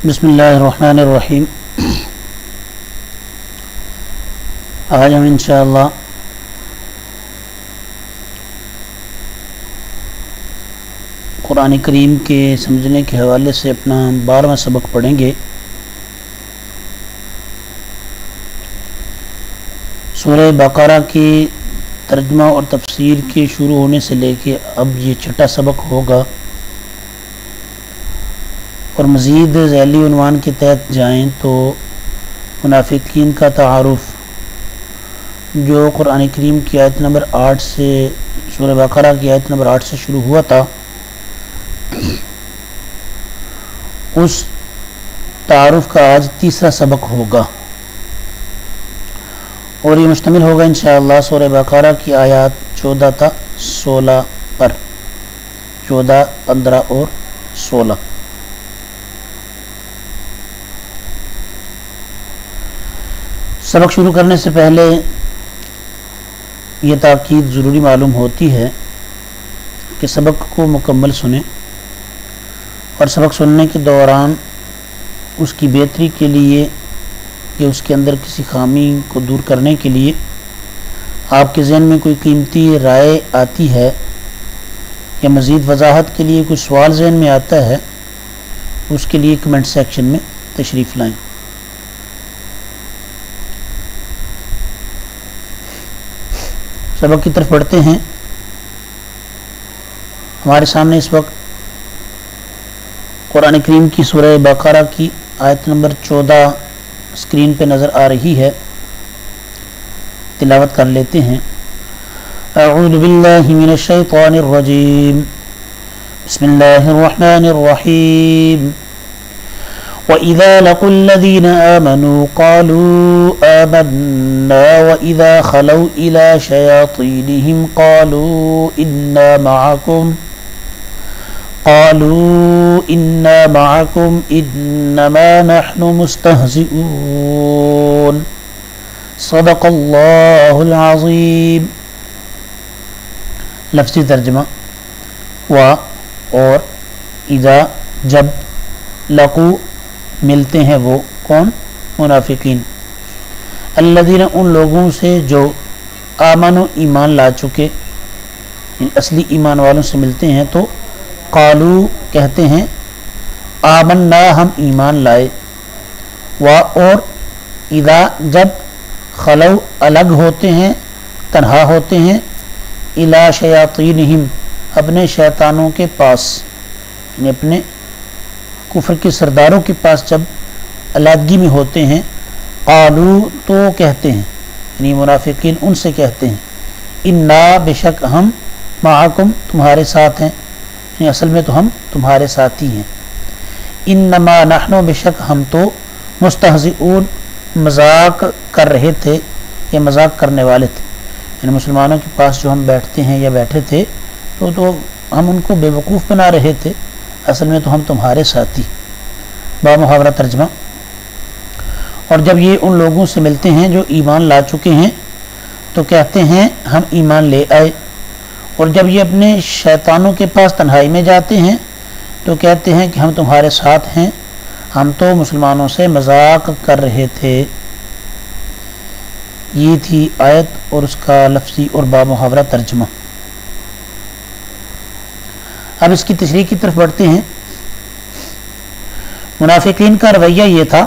بسم اللہ الرحمن الرحیم۔ آج ہم انشاءاللہ قرآن کریم کے سمجھنے کے حوالے سے اپنا 12واں سبق پڑھیں گے۔ سورہ بقرہ کی ترجمہ اور تفسیر کے شروع ہونے سے لے کے اب یہ چھٹا سبق ہوگا، اور مزید ذیلی عنوان کے تحت جائیں تو منافقین کا تعارف جو قرآن کریم کی آیت نمبر 8 سے، سورہ بقرہ کی آیت نمبر 8 سے شروع ہوا تھا، اس تعارف کا آج تیسرا سبق ہوگا، اور یہ مشتمل ہوگا انشاءاللہ سورہ بقرہ کی آیات 14 تا 16 پر، 14، 15 اور 16۔ سبق شروع کرنے سے پہلے یہ تاکید ضروری معلوم ہوتی ہے کہ سبق کو مکمل سنیں، اور سبق سننے کے دوران اس کی بہتری کے لیے یا اس کے اندر کسی خامی کو دور کرنے کے لیے آپ کے ذہن میں کوئی قیمتی رائے آتی ہے یا مزید وضاحت کے لیے کوئی سوال ذہن میں آتا ہے، اس کے لیے کمنٹ سیکشن میں تشریف لائیں۔ سبق کی طرف پڑھتے ہیں۔ ہمارے سامنے اس وقت قرآن کریم کی سورہ بقرہ کی آیت نمبر 14 اسکرین پہ نظر آ رہی ہے، تلاوت کر لیتے ہیں۔ اعوذ باللہ من الشیطان الرجیم، بسم اللہ الرحمن الرحیم۔ وَإِذَا لَقُوا الَّذِينَ آمَنُوا قَالُوا آمَنَّا وَإِذَا خَلَوْا إِلَى شَيَاطِينِهِمْ قَالُوا إِنَّا مَعَكُمْ إِنَّمَا نَحْنُ مُسْتَهْزِئُونَ صدق اللہ العظیم۔ لفظی ترجمہ: وا اور اذا جب، لقو ملتے ہیں وہ کون؟ منافقین، الذین ان لوگوں سے جو آمنوا ایمان لا چکے، یعنی اصلی ایمان والوں سے ملتے ہیں تو قالو کہتے ہیں آمنا ہم ایمان لائے، وا اور اذا جب، خلو الگ ہوتے ہیں، تنہا ہوتے ہیں، الی شیاطینہم اپنے شیطانوں کے پاس، یعنی اپنے کفر کے سرداروں کے پاس جب علیحدگی میں ہوتے ہیں، قالو تو کہتے ہیں، یعنی منافقین ان سے کہتے ہیں، انا بے شک ہم، معکم تمہارے ساتھ ہیں، یعنی اصل میں تو ہم تمہارے ساتھی ہیں، انما نحن بے شک ہم تو، مستہزئون مذاق کر رہے تھے یا مذاق کرنے والے تھے، یعنی مسلمانوں کے پاس جو ہم بیٹھتے ہیں یا بیٹھے تھے تو ہم ان کو بے وقوف بنا رہے تھے، اصل میں تو ہم تمہارے ساتھی۔ بامحاورہ ترجمہ: اور جب یہ ان لوگوں سے ملتے ہیں جو ایمان لا چکے ہیں تو کہتے ہیں ہم ایمان لے آئے، اور جب یہ اپنے شیطانوں کے پاس تنہائی میں جاتے ہیں تو کہتے ہیں کہ ہم تمہارے ساتھ ہیں، ہم تو مسلمانوں سے مذاق کر رہے تھے۔ یہ تھی آیت اور اس کا لفظی اور بامحاورہ ترجمہ۔ اب اس کی تشریح کی طرف بڑھتے ہیں۔ منافقین کا رویہ یہ تھا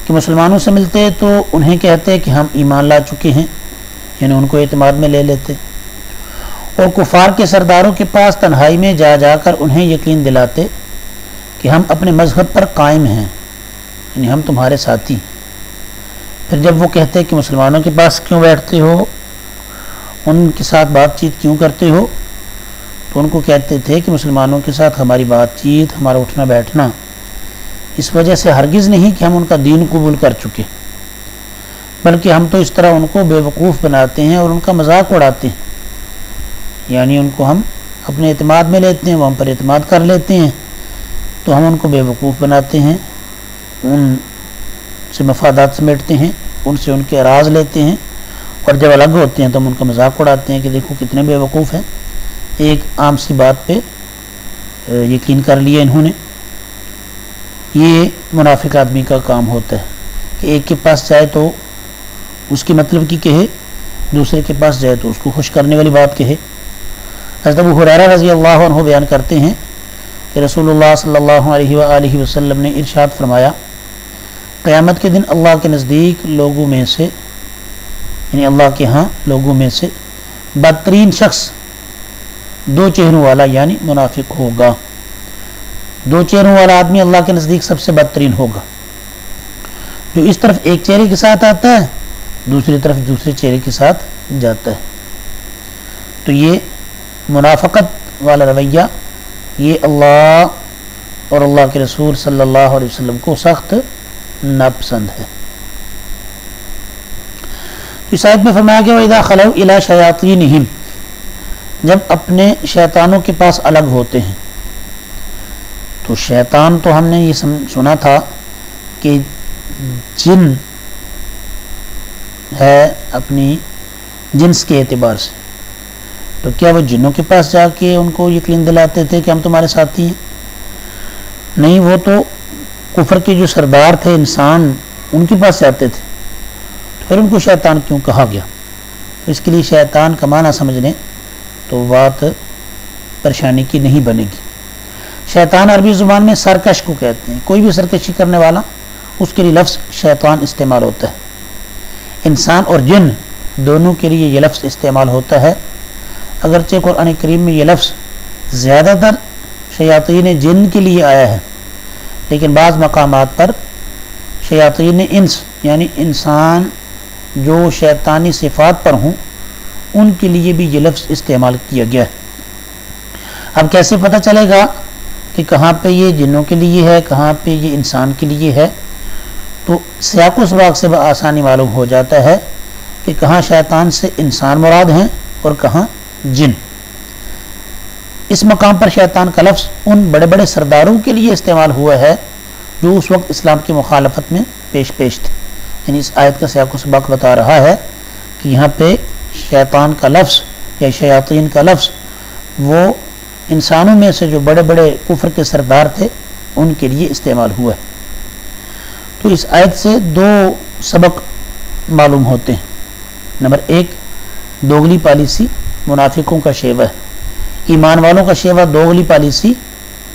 کہ مسلمانوں سے ملتے تو انہیں کہتے کہ ہم ایمان لا چکے ہیں، یعنی ان کو اعتماد میں لے لیتے، اور کفار کے سرداروں کے پاس تنہائی میں جا جا کر انہیں یقین دلاتے کہ ہم اپنے مذہب پر قائم ہیں، یعنی ہم تمہارے ساتھی۔ پھر جب وہ کہتے کہ مسلمانوں کے پاس کیوں بیٹھتے ہو، ان کے ساتھ بات چیت کیوں کرتے ہو، تو ان کو کہتے تھے کہ مسلمانوں کے ساتھ ہماری بات چیت، ہمارا اٹھنا بیٹھنا اس وجہ سے ہرگز نہیں کہ ہم ان کا دین قبول کر چکے، بلکہ ہم تو اس طرح ان کو بے وقوف بناتے ہیں اور ان کا مذاق اڑاتے ہیں، یعنی ان کو ہم اپنے اعتماد میں لیتے ہیں، وہ ہم پر اعتماد کر لیتے ہیں، تو ہم ان کو بے وقوف بناتے ہیں، ان سے مفادات سمیٹتے ہیں، ان سے ان کے اراض لیتے ہیں، اور جب الگ ہوتے ہیں تو ہم ان کا مذاق اڑاتے ہیں کہ دیکھو کتنے بے وقوف ہیں، ایک عام سی بات پہ یقین کر لیا انہوں نے۔ یہ منافق آدمی کا کام ہوتا ہے کہ ایک کے پاس جائے تو اس کی مطلب کی کہے، دوسرے کے پاس جائے تو اس کو خوش کرنے والی بات کہے۔ حضرت ابو ہریرہ رضی اللہ عنہ بیان کرتے ہیں کہ رسول اللہ صلی اللہ علیہ وآلہ وسلم نے ارشاد فرمایا، قیامت کے دن اللہ کے نزدیک لوگوں میں سے، یعنی اللہ کے ہاں لوگوں میں سے بدترین شخص دو چہروں والا یعنی منافق ہوگا۔ دو چہروں والا آدمی اللہ کے نزدیک سب سے بدترین ہوگا، جو اس طرف ایک چہرے کے ساتھ آتا ہے، دوسری طرف دوسرے چہرے کے ساتھ جاتا ہے۔ تو یہ منافقت والا رویہ یہ اللہ اور اللہ کے رسول صلی اللہ علیہ وسلم کو سخت ناپسند ہے۔ اس آیت میں فرمایا گیا وَإِذَا خَلَوْا إِلَىٰ شَيَاطِينِهِمْ، جب اپنے شیطانوں کے پاس الگ ہوتے ہیں۔ تو شیطان تو ہم نے یہ سنا تھا کہ جن ہے اپنی جنس کے اعتبار سے، تو کیا وہ جنوں کے پاس جا کے ان کو یقین دلاتے تھے کہ ہم تمہارے ساتھی ہیں؟ نہیں، وہ تو کفر کے جو سردار تھے انسان ان کے پاس جاتے تھے، پھر ان کو شیطان کیوں کہا گیا؟ اس کے لیے شیطان کا معنی سمجھ لیں تو بات پریشانی کی نہیں بنے گی۔ شیطان عربی زبان میں سرکش کو کہتے ہیں، کوئی بھی سرکشی کرنے والا اس کے لیے لفظ شیطان استعمال ہوتا ہے۔ انسان اور جن دونوں کے لیے یہ لفظ استعمال ہوتا ہے، اگرچہ قرآن کریم میں یہ لفظ زیادہ تر شیاطین جن کے لیے آیا ہے، لیکن بعض مقامات پر شیاطین انس یعنی انسان جو شیطانی صفات پر ہوں ان کے لیے بھی یہ لفظ استعمال کیا گیا ہے۔ اب کیسے پتہ چلے گا کہ کہاں پہ یہ جنوں کے لیے ہے، کہاں پہ یہ انسان کے لیے ہے؟ تو سیاق و سباق سے بآسانی معلوم ہو جاتا ہے کہ کہاں شیطان سے انسان مراد ہیں اور کہاں جن۔ اس مقام پر شیطان کا لفظ ان بڑے بڑے سرداروں کے لیے استعمال ہوا ہے جو اس وقت اسلام کی مخالفت میں پیش تھے، یعنی اس آیت کا سیاق و سباق بتا رہا ہے کہ یہاں پہ شیطان کا لفظ یا شیاطین کا لفظ وہ انسانوں میں سے جو بڑے بڑے کفر کے سردار تھے ان کے لیے استعمال ہوا ہے۔ تو اس آیت سے دو سبق معلوم ہوتے ہیں۔ نمبر ایک، دوغلی پالیسی منافقوں کا شیوہ ہے، ایمان والوں کا شیوہ دوغلی پالیسی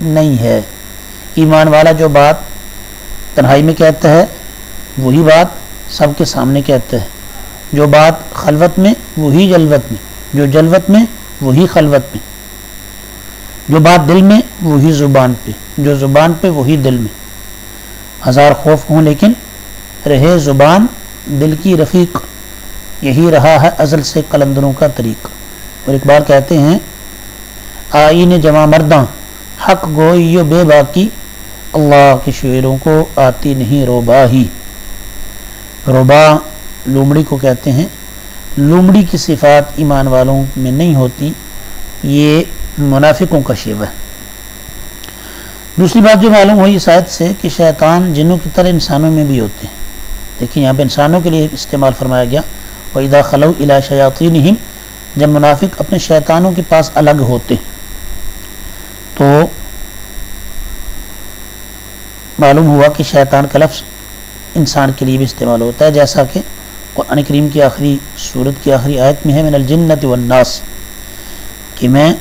نہیں ہے۔ ایمان والا جو بات تنہائی میں کہتا ہے وہی بات سب کے سامنے کہتا ہے، جو بات خلوت میں وہی جلوت میں، جو جلوت میں وہی خلوت میں، جو بات دل میں وہی زبان پہ، جو زبان پہ وہی دل میں۔ ہزار خوف ہوں لیکن رہے زبان دل کی رفیق، یہی رہا ہے ازل سے قلندروں کا طریق۔ اور اقبال کہتے ہیں آئین جمع مرداں حق گوئی و بے باکی، اللہ کے شعروں کو آتی نہیں روبا ہی۔ روبا لومڑی کو کہتے ہیں، لومڑی کی صفات ایمان والوں میں نہیں ہوتی، یہ منافقوں کا شیوہ ہے۔ دوسری بات جو معلوم ہوئی اس آیت سے کہ شیطان جنوں کی طرح انسانوں میں بھی ہوتے ہیں۔ دیکھیں یہاں پہ انسانوں کے لیے استعمال فرمایا گیا وَإِذَا خَلَوْا إِلَىٰ شَيَاطِينِهِمْ، جب منافق اپنے شیطانوں کے پاس الگ ہوتے ہیں تو معلوم ہوا کہ شیطان کا لفظ انسان کے لیے بھی استعمال ہوتا ہے، جیسا کہ قرآن کریم کی آخری سورت کی آخری آیت میں ہے من الجنۃ والناس، کہ میں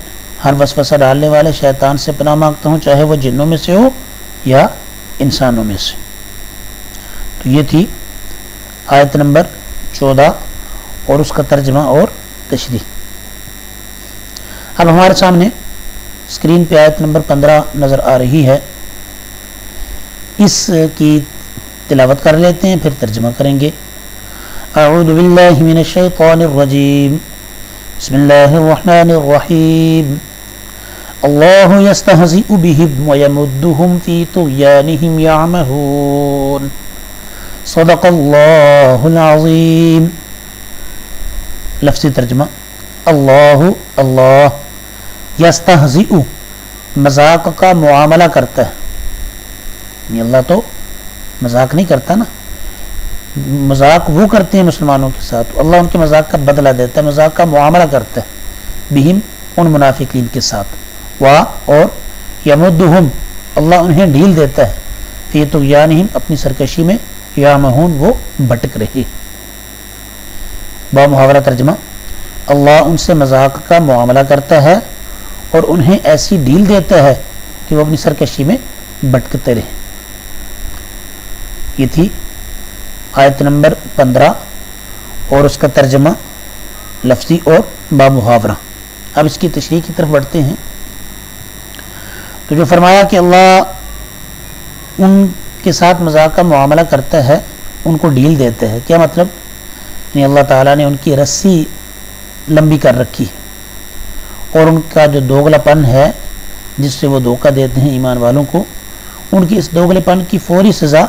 ہر وسوسہ ڈالنے والے شیطان سے پناہ مانگتا ہوں، چاہے وہ جنوں میں سے ہو یا انسانوں میں سے۔ تو یہ تھی آیت نمبر 14 اور اس کا ترجمہ اور تشریح۔ اب ہمارے سامنے اسکرین پہ آیت نمبر 15 نظر آ رہی ہے، اس کی تلاوت کر لیتے ہیں پھر ترجمہ کریں گے۔ اعوذ باللہ من الشیطان الرجیم، بسم اللہ الرحمن الرحیم، اللہ یستہزئ بہم ویمدہم فی طغیانہم یعمہون، صدق اللہ العظیم۔ لفظی ترجمہ، اللہ یستہزئ مذاق کا معاملہ کرتا ہے، یعنی اللہ تو مذاق نہیں کرتا نا، مذاق وہ کرتے ہیں مسلمانوں کے ساتھ، اللہ ان کے مذاق کا بدلہ دیتا ہے، مذاق کا معاملہ کرتا ہے بہم ان منافقین کے ساتھ، اور یمدہم اللہ انہیں ڈھیل دیتا ہے، فی طغیانہم اپنی سرکشی میں یعمہون وہ بھٹک رہے. با محاورہ ترجمہ اللہ ان سے مذاق کا معاملہ کرتا ہے اور انہیں ایسی ڈیل دیتا ہے کہ وہ اپنی سرکشی میں بھٹکتے رہیں. یہ تھی آیت نمبر 15 اور اس کا ترجمہ لفظی اور با محاورہ. اب اس کی تشریح کی طرف بڑھتے ہیں. تو جو فرمایا کہ اللہ ان کے ساتھ مذاق کا معاملہ کرتا ہے، ان کو ڈیل دیتا ہے، کیا مطلب؟ یعنی اللہ تعالیٰ نے ان کی رسی لمبی کر رکھی ہے اور ان کا جو دوغلا پن ہے جس سے وہ دھوکہ دیتے ہیں ایمان والوں کو، ان کی اس دوغلے پن کی فوری سزا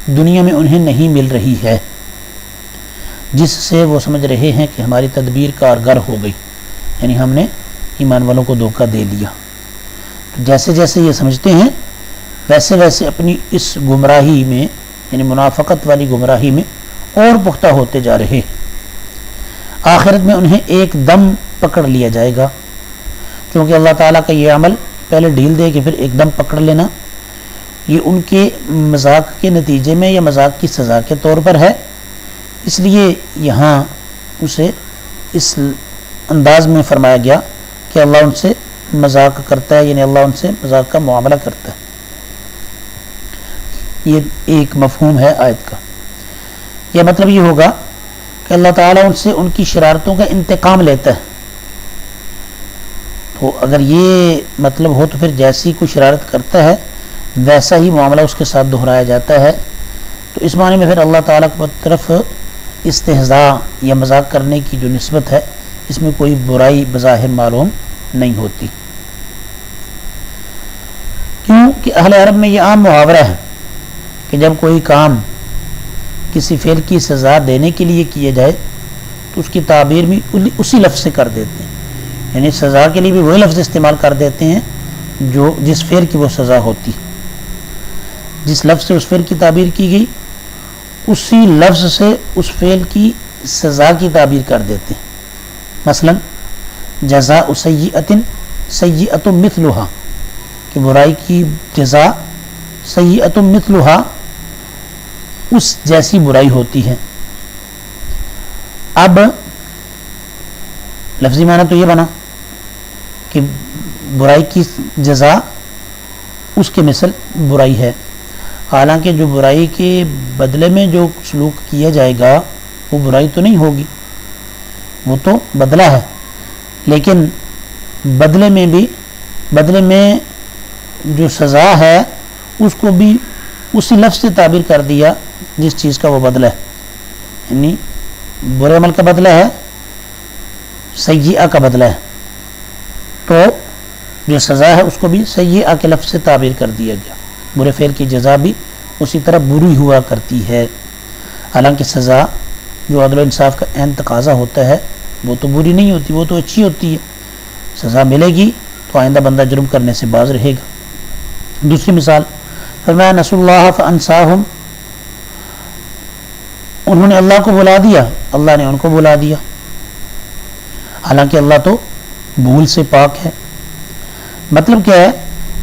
دنیا میں انہیں نہیں مل رہی ہے، جس سے وہ سمجھ رہے ہیں کہ ہماری تدبیر کارگر ہو گئی، یعنی ہم نے ایمان والوں کو دھوکہ دے لیا. تو جیسے جیسے یہ سمجھتے ہیں ویسے ویسے اپنی اس گمراہی میں، یعنی منافقت والی گمراہی میں اور پختہ ہوتے جا رہے. آخرت میں انہیں ایک دم پکڑ لیا جائے گا، کیونکہ اللہ تعالیٰ کا یہ عمل پہلے ڈھیل دے کہ پھر ایک دم پکڑ لینا، یہ ان کے مذاق کے نتیجے میں یا مذاق کی سزا کے طور پر ہے. اس لیے یہاں اسے اس انداز میں فرمایا گیا کہ اللہ ان سے مذاق کرتا ہے، یعنی اللہ ان سے مذاق کا معاملہ کرتا ہے. یہ ایک مفہوم ہے آیت کا. یہ مطلب یہ ہوگا کہ اللہ تعالیٰ ان سے ان کی شرارتوں کا انتقام لیتا ہے. تو اگر یہ مطلب ہو تو پھر جیسی کوئی شرارت کرتا ہے ویسا ہی معاملہ اس کے ساتھ دہرایا جاتا ہے. تو اس معنی میں پھر اللہ تعالیٰ کی طرف استہزاء یا مذاق کرنے کی جو نسبت ہے اس میں کوئی برائی بظاہر معلوم نہیں ہوتی، کیونکہ اہل عرب میں یہ عام محاورہ ہے کہ جب کوئی کام کسی فعل کی سزا دینے کے لیے کیے جائے تو اس کی تعبیر بھی اسی لفظ سے کر دیتے ہیں، یعنی سزا کے لیے بھی وہی لفظ استعمال کر دیتے ہیں جو جس فعل کی وہ سزا ہوتی. جس لفظ سے اس فعل کی تعبیر کی گئی اسی لفظ سے اس فعل کی سزا کی تعبیر کر دیتے ہیں. مثلا جزاء سیئۃ سیئۃ مثلھا، کہ برائی کی جزا سیئۃ مثلھا اس جیسی برائی ہوتی ہے. اب لفظی معنی تو یہ بنا کہ برائی کی جزا اس کے مثل برائی ہے، حالانکہ جو برائی کے بدلے میں جو سلوک کیا جائے گا وہ برائی تو نہیں ہوگی، وہ تو بدلہ ہے. لیکن بدلے میں جو سزا ہے اس کو بھی اسی لفظ سے تعبیر کر دیا جس چیز کا وہ بدلہ ہے، یعنی برے عمل کا بدلہ ہے، سیئہ کا بدلہ ہے، تو جو سزا ہے اس کو بھی سیئہ کے لفظ سے تعبیر کر دیا گیا. برے فعل کی جزا بھی اسی طرح بری ہوا کرتی ہے، حالانکہ سزا جو عدل و انصاف کا عین تقاضا ہوتا ہے وہ تو بری نہیں ہوتی، وہ تو اچھی ہوتی ہے. سزا ملے گی تو آئندہ بندہ جرم کرنے سے باز رہے گا. دوسری مثال فرمایا نسوا اللہ فانساہم، انہوں نے اللہ کو بلا دیا، اللہ نے ان کو بلا دیا، حالانکہ اللہ تو بھول سے پاک ہے. مطلب کیا ہے؟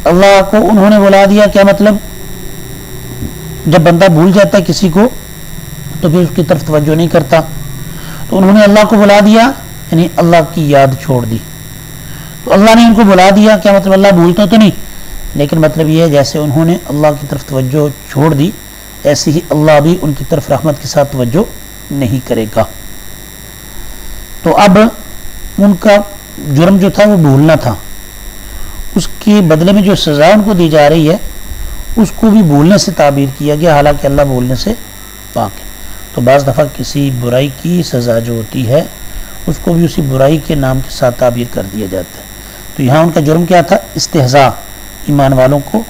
اللہ کو انہوں نے بلا دیا، کیا مطلب؟ جب بندہ بھول جاتا ہے کسی کو تو پھر اس کی طرف توجہ نہیں کرتا، تو انہوں نے اللہ کو بلا دیا یعنی اللہ کی یاد چھوڑ دی. تو اللہ نے ان کو بلا دیا، کیا مطلب؟ اللہ بھولتا تو نہیں، لیکن مطلب یہ ہے جیسے انہوں نے اللہ کی طرف توجہ چھوڑ دی ایسے ہی اللہ بھی ان کی طرف رحمت کے ساتھ توجہ نہیں کرے گا. تو اب ان کا جرم جو تھا وہ بھولنا تھا، اس کے بدلے میں جو سزا ان کو دی جا رہی ہے اس کو بھی بھولنے سے تعبیر کیا گیا، حالانکہ اللہ بھولنے سے پاک ہے. تو بعض دفعہ کسی برائی کی سزا جو ہوتی ہے اس کو بھی اسی برائی کے نام کے ساتھ تعبیر کر دیا جاتا ہے. تو یہاں ان کا جرم کیا تھا؟ استہزاء، ایمان والوں کو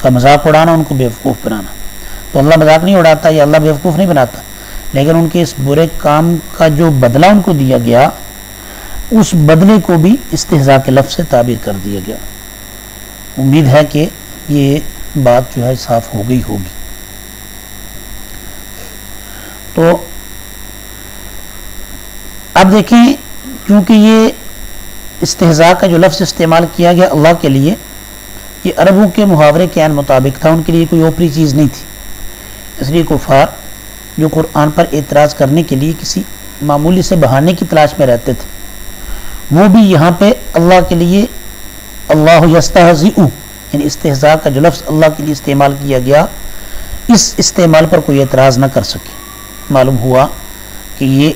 کا مذاق اڑانا، ان کو بیوقوف بنانا. تو اللہ مذاق نہیں اڑاتا یا اللہ بیوقوف نہیں بناتا، لیکن ان کے اس برے کام کا جو بدلہ ان کو دیا گیا اس بدلے کو بھی استہزاء کے لفظ سے تعبیر کر دیا گیا. امید ہے کہ یہ بات جو ہے صاف ہو گئی ہوگی. تو اب دیکھیں، کیونکہ یہ استہزاء کا جو لفظ استعمال کیا گیا اللہ کے لیے، یہ عربوں کے محاورے کے عین مطابق تھا، ان کے لیے کوئی اوپری چیز نہیں تھی. اس لیے کفار جو قرآن پر اعتراض کرنے کے لیے کسی معمولی سے بہانے کی تلاش میں رہتے تھے، وہ بھی یہاں پہ اللہ کے لیے اللہ یستہزئ یعنی استہزاء کا جو لفظ اللہ کے لیے استعمال کیا گیا، اس استعمال پر کوئی اعتراض نہ کر سکے. معلوم ہوا کہ یہ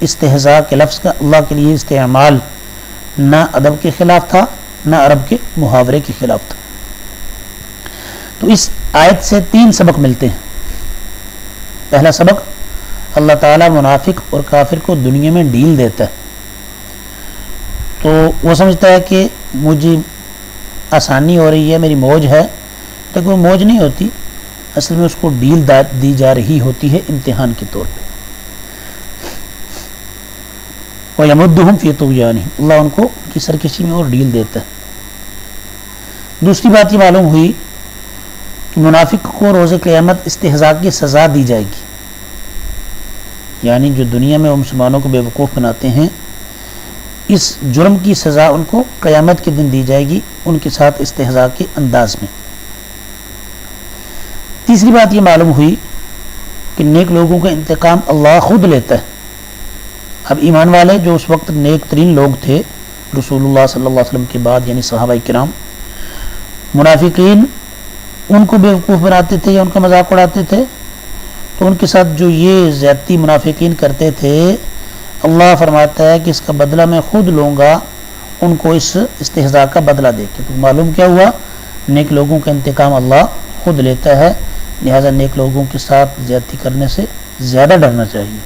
استہزاء کے لفظ کا اللہ کے لیے استعمال نہ ادب کے خلاف تھا، نہ عرب کے محاورے کے خلاف تھا. تو اس آیت سے 3 سبق ملتے ہیں. پہلا سبق، اللہ تعالیٰ منافق اور کافر کو دنیا میں ڈیل دیتا ہے. تو وہ سمجھتا ہے کہ مجھے آسانی ہو رہی ہے، میری موج ہے، لیکن وہ موج نہیں ہوتی، اصل میں اس کو ڈیل دی جا رہی ہوتی ہے امتحان کے طور پہ. وَيَمُدُّهُمْ فِي طُغْيَانِهِمْ، اللہ ان کو کی سرکشی میں اور ڈیل دیتا ہے. دوسری بات یہ معلوم ہوئی کہ منافق کو روز قیامت استہزاء کی سزا دی جائے گی. یعنی جو دنیا میں وہ مسلمانوں کو بے وقوف بناتے ہیں، اس جرم کی سزا ان کو قیامت کے دن دی جائے گی، ان کے ساتھ استہزاء کے انداز میں. تیسری بات یہ معلوم ہوئی کہ نیک لوگوں کا انتقام اللہ خود لیتا ہے. اب ایمان والے جو اس وقت نیک ترین لوگ تھے رسول اللہ صلی اللہ علیہ وسلم کے بعد، یعنی صحابہ کرام، منافقین ان کو بے وقوف بناتے تھے یا ان کا مذاق اڑاتے تھے، تو ان کے ساتھ جو یہ زیادتی منافقین کرتے تھے، اللہ فرماتا ہے کہ اس کا بدلہ میں خود لوں گا، ان کو اس استہزاء کا بدلہ دے کے. تو معلوم کیا ہوا، نیک لوگوں کا انتقام اللہ خود لیتا ہے، لہذا نیک لوگوں کے ساتھ زیادتی کرنے سے زیادہ ڈرنا چاہیے.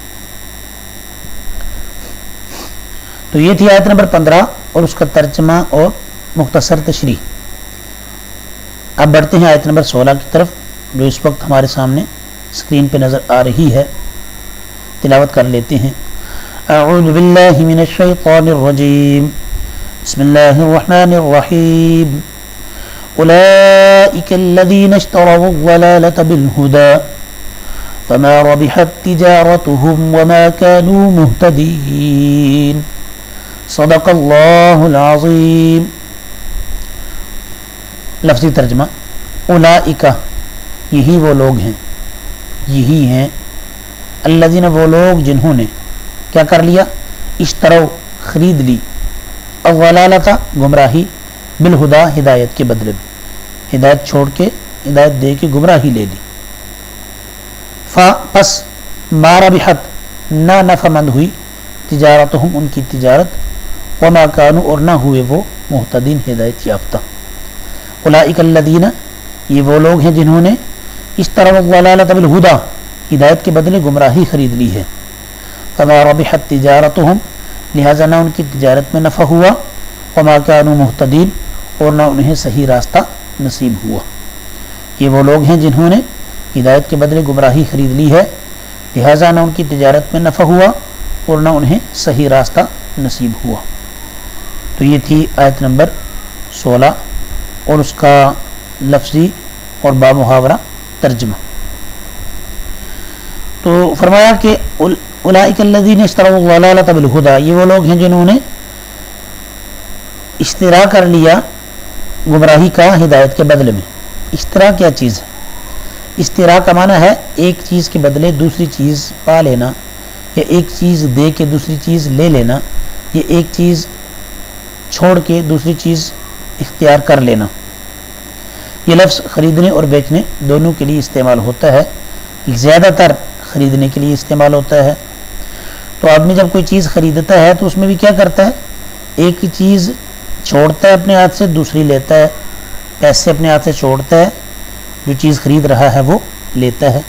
تو یہ تھی آیت نمبر 15 اور اس کا ترجمہ اور مختصر تشریح. اب بڑھتے ہیں آیت نمبر 16 کی طرف، جو اس وقت ہمارے سامنے اسکرین پہ نظر آ رہی ہے. تلاوت کر لیتے ہیں. اعوذ باللہ من الشیطان الرجیم، بسم اللہ الرحمن الرحیم. اولئک الذین اشتروا الضلالة بالهدى فما ربحت تجارتهم وما كانوا مهتدین. صدق اللہ العظیم. لفظی ترجمہ، اولئک یہی وہ لوگ ہیں، یہی ہیں، الذین وہ لوگ جنہوں نے کیا کر لیا، اشتروا خرید لی، الضلالۃ گمراہی، بالہدی ہدایت کے بدلے میں، ہدایت چھوڑ کے ہدایت دے کے گمراہی لے لی. پس ما ربحت نہ نفع مند ہوئی، تجارتہم ان کی تجارت، وما کانوا اور نہ ہوئے وہ مہتدین ہدایت یافتہ. اولئک الذین یہ وہ لوگ ہیں جنہوں نے اشتروا الضلالۃ بالہدی ہدایت کے بدلے گمراہی خرید لی ہے. فما ربحت تجارتہم لہذا نہ ان کی تجارت میں نفع ہوا، وما کانوا مہتدین اور نہ انہیں صحیح راستہ نصیب ہوا. یہ وہ لوگ ہیں جنہوں نے ہدایت کے بدلے گمراہی خرید لی ہے، لہذا نہ ان کی تجارت میں نفع ہوا اور نہ انہیں صحیح راستہ نصیب ہوا. تو یہ تھی آیت نمبر 16 اور اس کا لفظی اور بامحاورہ ترجمہ. تو فرمایا کہ اولئک الذین اشتروا الضلالۃ بالہدی، یہ وہ لوگ ہیں جنہوں نے اشترا کر لیا گمراہی کا ہدایت کے بدلے میں. اشترا کیا چیز ہے؟ اشترا کا معنی ہے ایک چیز کے بدلے دوسری چیز پا لینا، یا ایک چیز دے کے دوسری چیز لے لینا، یا ایک چیز چھوڑ کے دوسری چیز اختیار کر لینا. یہ لفظ خریدنے اور بیچنے دونوں کے لیے استعمال ہوتا ہے، زیادہ تر خریدنے کے لیے استعمال ہوتا ہے. تو آدمی جب کوئی چیز خریدتا ہے تو اس میں بھی کیا کرتا ہے، ایک چیز چھوڑتا ہے اپنے ہاتھ سے، دوسری لیتا ہے، پیسے اپنے ہاتھ سے چھوڑتا ہے، جو چیز خرید رہا ہے وہ لیتا ہے.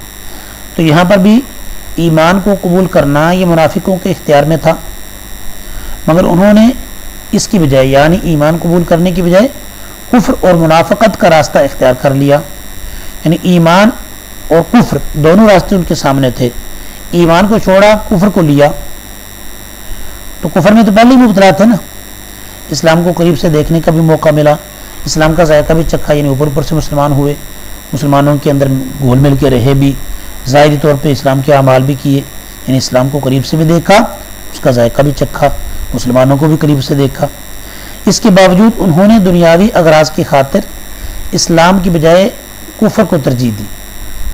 تو یہاں پر بھی ایمان کو قبول کرنا یہ منافقوں کے اختیار میں تھا، مگر انہوں نے اس کی بجائے یعنی ایمان قبول کرنے کی بجائے کفر اور منافقت کا راستہ اختیار کر لیا. یعنی ایمان اور کفر دونوں راستے ان کے سامنے تھے. ایمان کو چھوڑا، کفر کو لیا. تو کفر میں تو پہلے ہی مبتلا تھے نا، اسلام کو قریب سے دیکھنے کا بھی موقع ملا، اسلام کا ذائقہ بھی چکھا، یعنی اوپر سے مسلمان ہوئے، مسلمانوں کے اندر گھول مل کے رہے بھی، ظاہری طور پہ اسلام کے اعمال بھی کیے، یعنی اسلام کو قریب سے بھی دیکھا، اس کا ذائقہ بھی چکھا، مسلمانوں کو بھی قریب سے دیکھا. اس کے باوجود انہوں نے دنیاوی اغراض کی خاطر اسلام کی بجائے کفر کو ترجیح دی،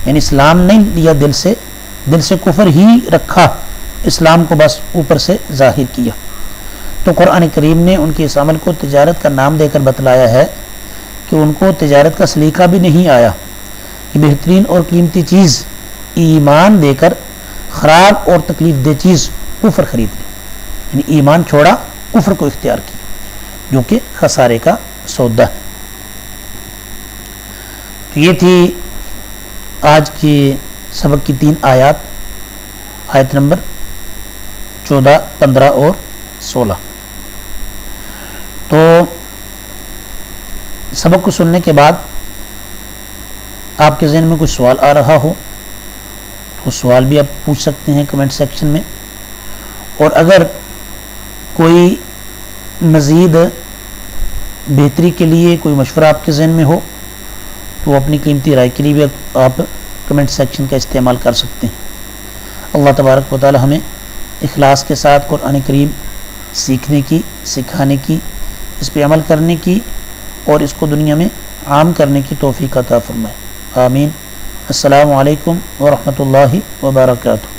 یعنی اسلام نہیں لیا دل سے کفر ہی رکھا، اسلام کو بس اوپر سے ظاہر کیا۔ تو قرآن کریم نے ان کے اس عمل کو تجارت کا نام دے کر بتلایا ہے کہ ان کو تجارت کا سلیقہ بھی نہیں آیا کہ بہترین اور قیمتی چیز ایمان دے کر خراب اور تکلیف دہ چیز کفر خرید لی، یعنی ایمان چھوڑا کفر کو اختیار کیا جو کہ خسارے کا سودا ہے۔ تو یہ تھی آج کے سبق کی 3 آیات، آیت نمبر 14، 15 اور 16۔ تو سبق کو سننے کے بعد آپ کے ذہن میں کوئی سوال آ رہا ہو تو سوال بھی آپ پوچھ سکتے ہیں کمنٹ سیکشن میں، اور اگر کوئی مزید بہتری کے لیے کوئی مشورہ آپ کے ذہن میں ہو تو اپنی قیمتی رائے کے لیے بھی آپ کمنٹ سیکشن کا استعمال کر سکتے ہیں۔ اللہ تبارک و تعالی ہمیں اخلاص کے ساتھ قرآن کریم سیکھنے کی، سکھانے کی، اس پہ عمل کرنے کی اور اس کو دنیا میں عام کرنے کی توفیق عطا فرمائے، آمین۔ السلام علیکم ورحمۃ اللہ وبرکاتہ۔